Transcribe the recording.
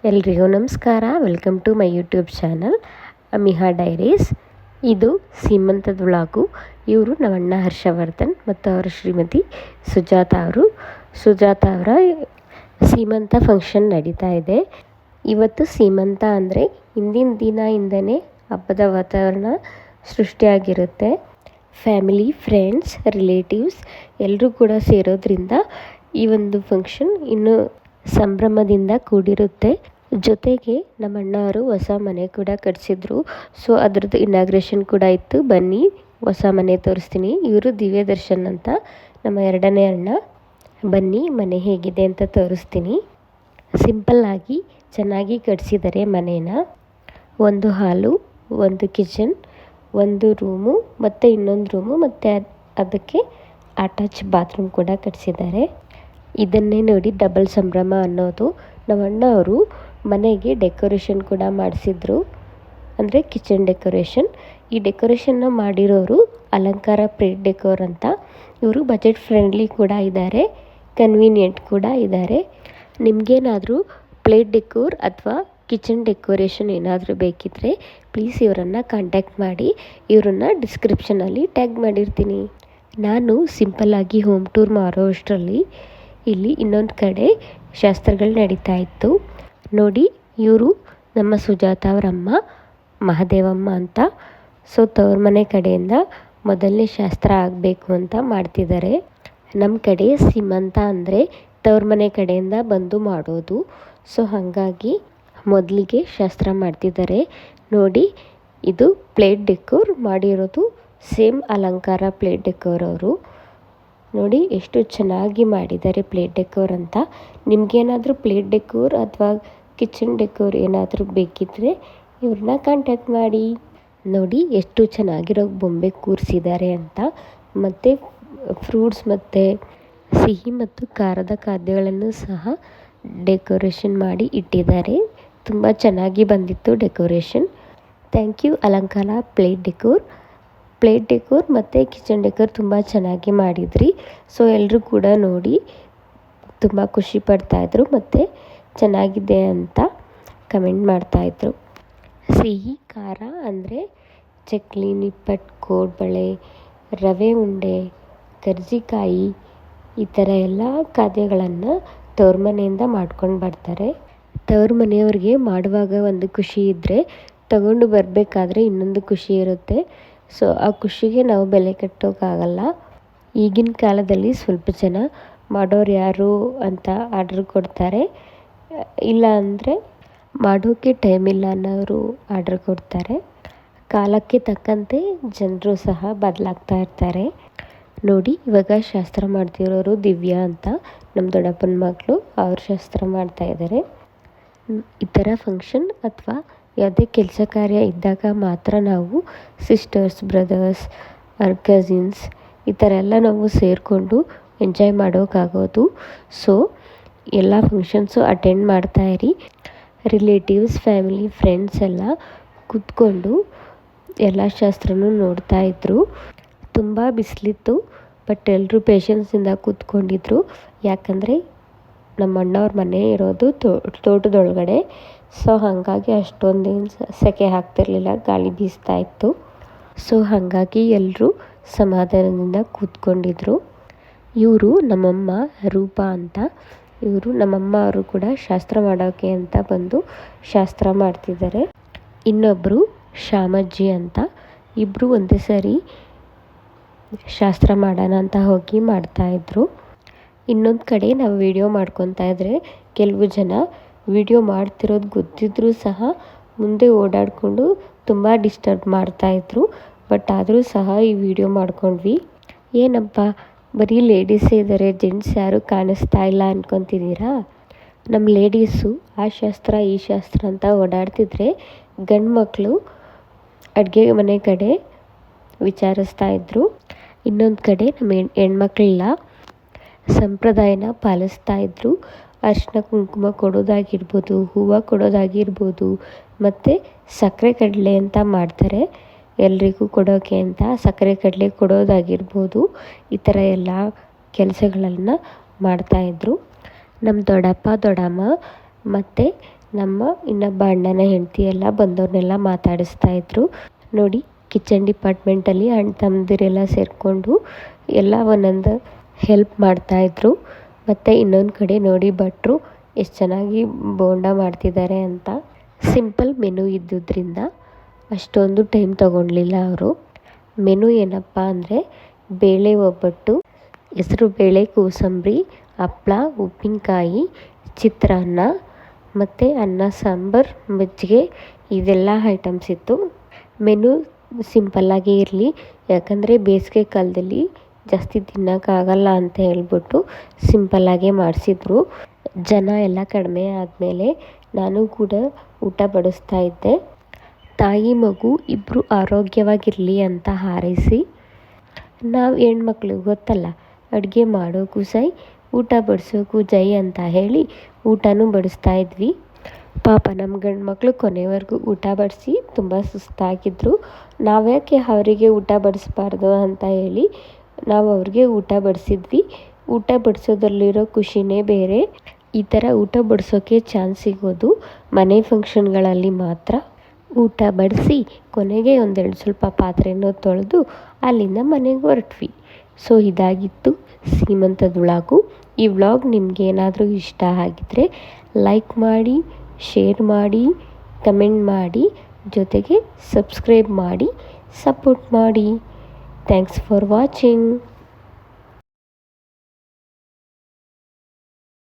ಎಲ್ರಿಗೂ ನಮಸ್ಕಾರ. Welcome to my YouTube channel Amiha diaries. ಇದು ಸೀಮಂತದ ವ್ಲಾಗು. ಇವರು ನಮ್ಮಣ್ಣ ಹರ್ಷವರ್ಧನ್ ಮತ್ತು ಅವರ ಶ್ರೀಮತಿ ಸುಜಾತ ಅವರ ಸೀಮಂತ ಫಂಕ್ಷನ್ ನಡೀತಾ ಇದೆ. ಇವತ್ತು ಸೀಮಂತ ಅಂದರೆ ಹಿಂದಿನ ದಿನದಿಂದನೇ ಹಬ್ಬದ ವಾತಾವರಣ ಸೃಷ್ಟಿಯಾಗಿರುತ್ತೆ. ಫ್ಯಾಮಿಲಿ, ಫ್ರೆಂಡ್ಸ್, ರಿಲೇಟಿವ್ಸ್ ಎಲ್ಲರೂ ಕೂಡ ಸೇರೋದ್ರಿಂದ ಈ ಒಂದು ಫಂಕ್ಷನ್ ಇನ್ನೂ ಸಂಭ್ರಮದಿಂದ ಕೂಡಿರುತ್ತೆ. ಜೊತೆಗೆ ನಮ್ಮ ಅಣ್ಣವರು ಹೊಸ ಮನೆ ಕೂಡ ಕಟ್ಸಿದ್ರು. ಸೊ ಅದ್ರದ್ದು ಇನಾಗ್ರೇಷನ್ ಕೂಡ ಇತ್ತು. ಬನ್ನಿ ಹೊಸ ಮನೆ ತೋರಿಸ್ತೀನಿ. ಇವರು ದಿವ್ಯ ದರ್ಶನ್ ಅಂತ ನಮ್ಮ ಎರಡನೇ ಅಣ್ಣ. ಬನ್ನಿ ಮನೆ ಹೇಗಿದೆ ಅಂತ ತೋರಿಸ್ತೀನಿ. ಸಿಂಪಲ್ಲಾಗಿ ಚೆನ್ನಾಗಿ ಕಟ್ಸಿದ್ದಾರೆ ಮನೇನ. ಒಂದು ಹಾಲು, ಒಂದು ಕಿಚನ್, ಒಂದು ರೂಮು ಮತ್ತು ಇನ್ನೊಂದು ರೂಮು ಮತ್ತು ಅದಕ್ಕೆ ಅಟ್ಯಾಚ್ ಬಾತ್ರೂಮ್ ಕೂಡ ಕಟ್ಸಿದ್ದಾರೆ. ಇದನ್ನೇ ನೋಡಿ ಡಬಲ್ ಸಂಭ್ರಮ ಅನ್ನೋದು. ನಮ್ಮ ಅಣ್ಣ ಅವರು ಮನೆಗೆ ಡೆಕೋರೇಷನ್ ಕೂಡ ಮಾಡಿಸಿದ್ರು, ಅಂದರೆ ಕಿಚನ್ ಡೆಕೋರೇಷನ್. ಈ ಡೆಕೋರೇಷನ್ನ ಮಾಡಿರೋರು ಅಲಂಕಾರ ಪ್ಲೇಟ್ ಡೆಕೋರ್ ಅಂತ. ಇವರು ಬಜೆಟ್ ಫ್ರೆಂಡ್ಲಿ ಕೂಡ ಇದ್ದಾರೆ, ಕನ್ವೀನಿಯೆಂಟ್ ಕೂಡ ಇದ್ದಾರೆ. ನಿಮಗೇನಾದರೂ ಪ್ಲೇಟ್ ಡೆಕೋರ್ ಅಥವಾ ಕಿಚನ್ ಡೆಕೋರೇಷನ್ ಏನಾದರೂ ಬೇಕಿದ್ದರೆ ಪ್ಲೀಸ್ ಇವರನ್ನು ಕಾಂಟ್ಯಾಕ್ಟ್ ಮಾಡಿ. ಇವರನ್ನು ಡಿಸ್ಕ್ರಿಪ್ಷನಲ್ಲಿ ಟ್ಯಾಗ್ ಮಾಡಿರ್ತೀನಿ. ನಾನು ಸಿಂಪಲ್ಲಾಗಿ ಹೋಮ್ ಟೂರ್ ಮಾಡೋ ಅಷ್ಟರಲ್ಲಿ ಇಲ್ಲಿ ಇನ್ನೊಂದು ಕಡೆ ಶಾಸ್ತ್ರಗಳು ನಡೀತಾ ಇತ್ತು. ನೋಡಿ, ಇವರು ನಮ್ಮ ಸುಜಾತ ಅವರಮ್ಮ ಮಹಾದೇವಮ್ಮ ಅಂತ. ಸೊ ತವ್ರ ಮನೆ ಕಡೆಯಿಂದ ಮೊದಲನೇ ಶಾಸ್ತ್ರ ಆಗಬೇಕು ಅಂತ ಮಾಡ್ತಿದ್ದಾರೆ. ನಮ್ಮ ಕಡೆ ಸೀಮಂತ ಅಂದರೆ ತವ್ರ ಮನೆ ಕಡೆಯಿಂದ ಬಂದು ಮಾಡೋದು. ಸೊ ಹಾಗಾಗಿ ಮೊದಲಿಗೆ ಶಾಸ್ತ್ರ ಮಾಡ್ತಿದ್ದಾರೆ. ನೋಡಿ, ಇದು ಪ್ಲೇಟ್ ಡೆಕೋರ್ ಮಾಡಿರೋದು ಸೇಮ್ ಅಲಂಕಾರ ಪ್ಲೇಟ್ ಡೆಕೋರ್ ಅವರು. ನೋಡಿ ಎಷ್ಟು ಚೆನ್ನಾಗಿ ಮಾಡಿದ್ದಾರೆ ಪ್ಲೇಟ್ ಡೆಕೋರ್ ಅಂತ. ನಿಮಗೇನಾದರೂ ಪ್ಲೇಟ್ ಡೆಕೋರ್ ಅಥವಾ ಕಿಚನ್ ಡೆಕೋರ್ ಏನಾದರೂ ಬೇಕಿದ್ದರೆ ಇವ್ರನ್ನ ಕಾಂಟ್ಯಾಕ್ಟ್ ಮಾಡಿ. ನೋಡಿ ಎಷ್ಟು ಚೆನ್ನಾಗಿರೋ ಬೊಂಬೆ ಕೂರಿಸಿದ್ದಾರೆ ಅಂತ. ಮತ್ತು ಫ್ರೂಟ್ಸ್ ಮತ್ತು ಸಿಹಿ ಮತ್ತು ಖಾರದ ಖಾದ್ಯಗಳನ್ನು ಸಹ ಡೆಕೋರೇಷನ್ ಮಾಡಿ ಇಟ್ಟಿದ್ದಾರೆ. ತುಂಬ ಚೆನ್ನಾಗಿ ಬಂದಿತ್ತು ಡೆಕೋರೇಷನ್. ಥ್ಯಾಂಕ್ ಯು ಅಲಂಕಾರ ಪ್ಲೇಟ್ ಡೆಕೋರ್ ಮತ್ತು ಕಿಚನ್ ಡೆಕೋರ್ ತುಂಬ ಚೆನ್ನಾಗಿ ಮಾಡಿದ್ರಿ. ಸೊ ಎಲ್ಲರೂ ಕೂಡ ನೋಡಿ ತುಂಬ ಖುಷಿ ಪಡ್ತಾಯಿದ್ರು ಮತ್ತು ಚೆನ್ನಾಗಿದೆ ಅಂತ ಕಮೆಂಟ್ ಮಾಡ್ತಾಯಿದ್ರು. ಸಿಹಿ ಖಾರ ಅಂದರೆ ಚಕ್ಲಿ, ನಿಪ್ಪಟ್ಟು, ಕೋಡ್ಬಳೆ, ರವೆ ಉಂಡೆ, ಕರ್ಜಿಕಾಯಿ ಈ ಥರ ಎಲ್ಲ ಖಾದ್ಯಗಳನ್ನು ತವ್ರ ಮನೆಯಿಂದ ಮಾಡ್ಕೊಂಡು ಬರ್ತಾರೆ. ತವ್ರ ಮನೆಯವ್ರಿಗೆ ಮಾಡುವಾಗ ಒಂದು ಖುಷಿ ಇದ್ದರೆ ತಗೊಂಡು ಬರಬೇಕಾದ್ರೆ ಇನ್ನೊಂದು ಖುಷಿ ಇರುತ್ತೆ. ಸೊ ಆ ಖುಷಿಗೆ ನಾವು ಬೆಲೆ ಕಟ್ಟೋಕ್ಕಾಗಲ್ಲ. ಈಗಿನ ಕಾಲದಲ್ಲಿ ಸ್ವಲ್ಪ ಜನ ಮಾಡೋರು ಯಾರು ಅಂತ ಆರ್ಡ್ರ್ ಕೊಡ್ತಾರೆ, ಇಲ್ಲ ಅಂದರೆ ಮಾಡೋಕ್ಕೆ ಟೈಮ್ ಇಲ್ಲ ಅನ್ನೋರು ಆರ್ಡ್ರ್ ಕೊಡ್ತಾರೆ. ಕಾಲಕ್ಕೆ ತಕ್ಕಂತೆ ಜನರು ಸಹ ಬದಲಾಗ್ತಾ ಇರ್ತಾರೆ. ನೋಡಿ, ಇವಾಗ ಶಾಸ್ತ್ರ ಮಾಡ್ತಿರೋರು ದಿವ್ಯಾ ಅಂತ, ನಮ್ಮ ದೊಡ್ಡಪ್ಪನ ಮಕ್ಕಳು. ಅವ್ರು ಶಾಸ್ತ್ರ ಮಾಡ್ತಾಯಿದ್ದಾರೆ. ಈ ಥರ ಫಂಕ್ಷನ್ ಅಥವಾ ಯಾವುದೇ ಕೆಲಸ ಕಾರ್ಯ ಇದ್ದಾಗ ಮಾತ್ರ ನಾವು ಸಿಸ್ಟರ್ಸ್, ಬ್ರದರ್ಸ್, ಕಸಿನ್ಸ್ ಈ ಥರ ಎಲ್ಲ ನಾವು ಸೇರಿಕೊಂಡು ಎಂಜಾಯ್ ಮಾಡೋಕ್ಕಾಗೋದು. ಸೊ ಎಲ್ಲ ಫಂಕ್ಷನ್ಸು ಅಟೆಂಡ್ ಮಾಡ್ತಾಯಿರಿ. ರಿಲೇಟಿವ್ಸ್, ಫ್ಯಾಮಿಲಿ, ಫ್ರೆಂಡ್ಸ್ ಎಲ್ಲ ಕೂತ್ಕೊಂಡು ಎಲ್ಲ ಶಾಸ್ತ್ರನೂ ನೋಡ್ತಾಯಿದ್ರು. ತುಂಬ ಬಿಸಿಲಿತ್ತು, ಬಟ್ ಎಲ್ಲರೂ ಪೇಷನ್ಸಿಂದ ಕೂತ್ಕೊಂಡಿದ್ರು. ಯಾಕಂದರೆ ನಮ್ಮ ಅಣ್ಣವ್ರ ಮನೆ ಇರೋದು ತೋಟದೊಳಗಡೆ. ಸೊ ಹಾಗಾಗಿ ಅಷ್ಟೊಂದೇನು ಸೆಕೆ ಆಗ್ತಿರ್ಲಿಲ್ಲ, ಗಾಳಿ ಬೀಸ್ತಾ ಇತ್ತು. ಸೊ ಹಾಗಾಗಿ ಎಲ್ಲರೂ ಸಮಾಧಾನದಿಂದ ಕೂತ್ಕೊಂಡಿದ್ರು. ಇವರು ನಮ್ಮಮ್ಮ ರೂಪಾ ಅಂತ. ಇವರು ನಮ್ಮಮ್ಮ ಅವರು ಕೂಡ ಶಾಸ್ತ್ರ ಮಾಡೋಕ್ಕೆ ಅಂತ ಬಂದು ಶಾಸ್ತ್ರ ಮಾಡ್ತಿದ್ದಾರೆ. ಇನ್ನೊಬ್ಬರು ಶ್ಯಾಮಜ್ಜಿ ಅಂತ. ಇಬ್ಬರು ಒಂದೇ ಸರಿ ಶಾಸ್ತ್ರ ಮಾಡೋಣ ಅಂತ ಹೋಗಿ ಮಾಡ್ತಾಯಿದ್ರು. ಇನ್ನೊಂದು ಕಡೆ ನಾವು ವಿಡಿಯೋ ಮಾಡ್ಕೊತಾ ಇದ್ದರೆ ಕೆಲವು ಜನ ವಿಡಿಯೋ ಮಾಡ್ತಿರೋದು ಗೊತ್ತಿದ್ರೂ ಸಹ ಮುಂದೆ ಓಡಾಡಿಕೊಂಡು ತುಂಬ ಡಿಸ್ಟರ್ಬ್ ಮಾಡ್ತಾಯಿದ್ರು. ಬಟ್ ಆದರೂ ಸಹ ಈ ವಿಡಿಯೋ ಮಾಡ್ಕೊಂಡ್ವಿ. ಏನಪ್ಪ ಬರೀ ಲೇಡೀಸೇ ಇದ್ದಾರೆ, ಜೆಂಟ್ಸ್ ಯಾರೂ ಕಾಣಿಸ್ತಾ ಇಲ್ಲ ಅಂದ್ಕೊತಿದ್ದೀರಾ? ನಮ್ಮ ಲೇಡೀಸು ಆ ಶಾಸ್ತ್ರ ಈ ಶಾಸ್ತ್ರ ಅಂತ ಓಡಾಡ್ತಿದ್ರೆ ಗಂಡು ಮಕ್ಕಳು ಅಡುಗೆ ಮನೆ ಕಡೆ ವಿಚಾರಿಸ್ತಾ ಇದ್ರು. ಇನ್ನೊಂದು ಕಡೆ ನಮ್ಮ ಹೆಣ್ಮಕ್ಳೆಲ್ಲ ಸಂಪ್ರದಾಯನ ಪಾಲಿಸ್ತಾ ಇದ್ರು. ಅರಿಶಿನ ಕುಂಕುಮ ಕೊಡೋದಾಗಿರ್ಬೋದು, ಹೂವು ಕೊಡೋದಾಗಿರ್ಬೋದು, ಮತ್ತು ಸಕ್ಕರೆ ಕಡಲೆ ಅಂತ ಮಾಡ್ತಾರೆ ಎಲ್ರಿಗೂ ಕೊಡೋಕ್ಕೆ ಅಂತ. ಸಕ್ಕರೆ ಕಡಲೆ ಕೊಡೋದಾಗಿರ್ಬೋದು, ಈ ಥರ ಎಲ್ಲ ಕೆಲಸಗಳನ್ನು ಮಾಡ್ತಾಯಿದ್ರು. ನಮ್ಮ ದೊಡ್ಡಪ್ಪ ದೊಡ್ಡಮ್ಮ ಮತ್ತು ನಮ್ಮ ಇನ್ನೊಬ್ಬ ಅಣ್ಣನ ಹೆಂಡತಿ ಎಲ್ಲ ಬಂದವ್ರನ್ನೆಲ್ಲ ಮಾತಾಡಿಸ್ತಾ ಇದ್ರು. ನೋಡಿ, ಕಿಚನ್ ಡಿಪಾರ್ಟ್ಮೆಂಟಲ್ಲಿ ಅಣ್ಣ ತಮ್ಮದಿರೆಲ್ಲ ಸೇರಿಕೊಂಡು ಎಲ್ಲ ಒಂದೊಂದು ಹೆಲ್ಪ್ ಮಾಡ್ತಾಯಿದ್ರು. ಮತ್ತು ಇನ್ನೊಂದು ಕಡೆ ನೋಡಿ ಭಟ್ರು ಎಷ್ಟು ಚೆನ್ನಾಗಿ ಬೋಂಡ ಮಾಡ್ತಿದ್ದಾರೆ ಅಂತ. ಸಿಂಪಲ್ ಮೆನು ಇದ್ದುದರಿಂದ ಅಷ್ಟೊಂದು ಟೈಮ್ ತಗೊಳ್ಲಿಲ್ಲ ಅವರು. ಮೆನು ಏನಪ್ಪ ಅಂದರೆ ಬೇಳೆ ಒಬ್ಬಟ್ಟು, ಹೆಸರು ಬೇಳೆ ಕೋಸಂಬರಿ, ಹಪ್ಳ, ಉಪ್ಪಿನಕಾಯಿ, ಚಿತ್ರಾನ್ನ ಮತ್ತು ಅನ್ನ ಸಾಂಬಾರು, ಮಜ್ಜಿಗೆ ಇದೆಲ್ಲ ಐಟಮ್ಸ್ ಇತ್ತು. ಮೆನು ಸಿಂಪಲ್ಲಾಗೇ ಇರಲಿ, ಯಾಕಂದರೆ ಬೇಸಿಗೆ ಕಾಲದಲ್ಲಿ ಜಾಸ್ತಿ ತಿನ್ನೋಕ್ಕಾಗಲ್ಲ ಅಂತ ಹೇಳ್ಬಿಟ್ಟು ಸಿಂಪಲ್ಲಾಗೇ ಮಾಡಿಸಿದ್ರು. ಜನ ಎಲ್ಲ ಕಡಿಮೆ ಆದಮೇಲೆ ನಾನು ಕೂಡ ಊಟ ಬಡಿಸ್ತಾ ಇದ್ದೆ. ತಾಯಿ ಮಗು ಇಬ್ಬರು ಆರೋಗ್ಯವಾಗಿರಲಿ ಅಂತ ಹಾರೈಸಿ, ನಾವು ಹೆಣ್ಮಕ್ಳು ಗೊತ್ತಲ್ಲ, ಅಡುಗೆ ಮಾಡೋಕ್ಕೂ ಸೈ, ಊಟ ಬಡಿಸೋಕ್ಕೂ ಜೈ ಅಂತ ಹೇಳಿ ಊಟನೂ ಬಡಿಸ್ತಾ ಇದ್ವಿ. ಪಾಪ ನಮ್ಮ ಗಂಡು ಮಕ್ಕಳು ಕೊನೆವರೆಗೂ ಊಟ ಬಡಿಸಿ ತುಂಬ ಸುಸ್ತಾಗಿದ್ದರು. ನಾವ್ಯಾಕೆ ಅವರಿಗೆ ಊಟ ಬಡಿಸ್ಬಾರ್ದು ಅಂತ ಹೇಳಿ ನಾವು ಅವ್ರಿಗೆ ಊಟ ಬಡಿಸಿದ್ವಿ. ಊಟ ಬಡಿಸೋದ್ರಲ್ಲಿರೋ ಖುಷಿನೇ ಬೇರೆ. ಈ ಥರ ಊಟ ಬಡಿಸೋಕ್ಕೆ ಚಾನ್ಸ್ ಸಿಗೋದು ಮನೆ ಫಂಕ್ಷನ್ಗಳಲ್ಲಿ ಮಾತ್ರ. ಊಟ ಬಡಿಸಿ ಕೊನೆಗೆ ಒಂದೆರಡು ಸ್ವಲ್ಪ ಪಾತ್ರೆನೂ ತೊಳೆದು ಅಲ್ಲಿಂದ ಮನೆಗೆ ಹೊರಟ್ವಿ. ಸೊ ಇದಾಗಿತ್ತು ಸೀಮಂತದ ವ್ಲಾಗು. ಈ ವ್ಲಾಗ್ ನಿಮ್ಗೆ ಏನಾದರೂ ಇಷ್ಟ ಆಗಿದ್ದರೆ ಲೈಕ್ ಮಾಡಿ, ಶೇರ್ ಮಾಡಿ, ಕಮೆಂಟ್ ಮಾಡಿ, ಜೊತೆಗೆ ಸಬ್ಸ್ಕ್ರೈಬ್ ಮಾಡಿ ಸಪೋರ್ಟ್ ಮಾಡಿ. Thanks for watching.